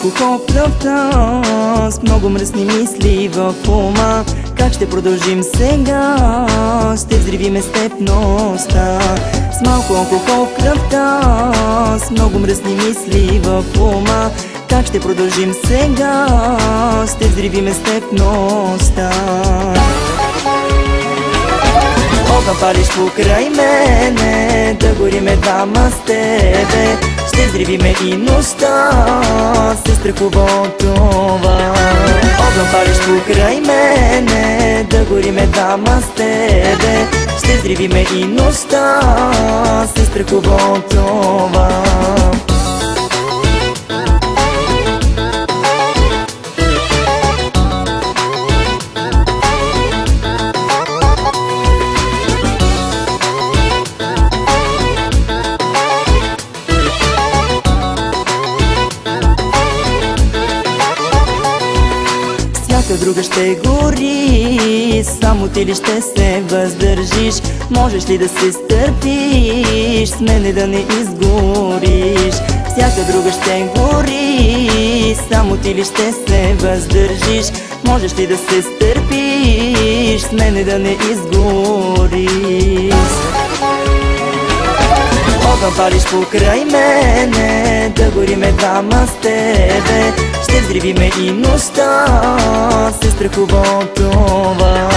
алкохол в кръвта, с много мръсни мисли в ума. Как ще продължим сега? Ще взривиме с теб нощта. С малко алкохол в кръвта, с много мръсни мисли в ума. Как ще продължим сега? Ще взривиме с теб нощта. Огън палиш покрай мене, да гориме двама с тебе. Ще взривиме и нощта, се страхува от това. Огън палиш покрай мене, да гориме двама с тебе. Ще взривиме и нощта, се страхува от това. Всяка друга ще гори, само ти ли ще се въздържиш? Можеш ли да се стърпиш, с мене да не изгориш? Всяка друга ще гори, само ти ли ще се въздържиш? Можеш ли да се стърпиш, с мене да не изгориш? Огън палиш покрай мене, да гориме двама с тебе. Ще взривиме и нощта, се страхува от това.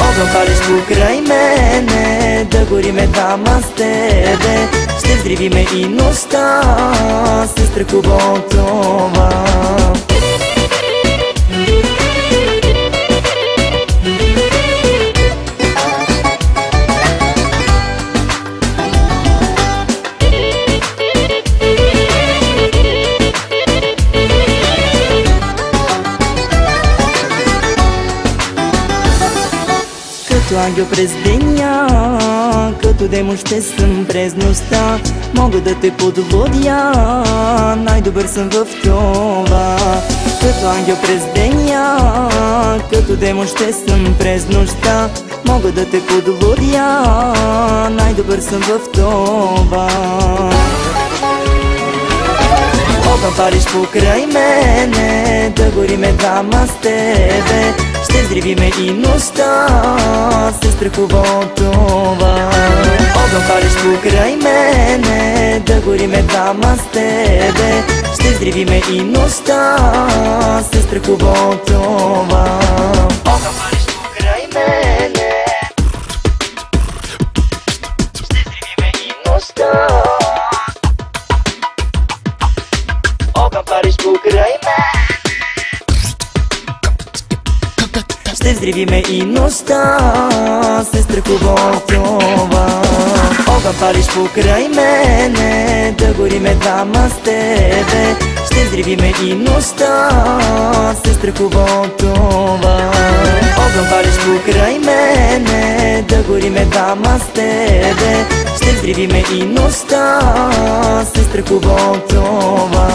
Огън палиш покрай мене, да гориме двама с тебе. Ще взривиме и нощта, се страхува от това. Като ангел през деня, като демон ще съм през нощта. Мога да те подводя, най-добър съм в това. Като ангел през деня, като демон ще съм през нощта. Мога да те подводя, най-добър съм в това. Огън палиш покрай мене, да гориме двама с тебе. Ще взривиме и нощта, се страхува от това. Огън палиш покрай мене, да гориме двама с тебе. Ще взривиме и нощта, се страхува от това. Огън палиш покрай мене, ще взривиме и нощта. Огън палиш покрай мене, ще взривиме и нощта, се страхува от това. Огън палиш покрай мене, да гориме двама с тебе. Ще взривиме и нощта, се страхува от това. Огън палиш покрай мене, да гориме двама с тебе. Ще взривиме и нощта, се страхува от това.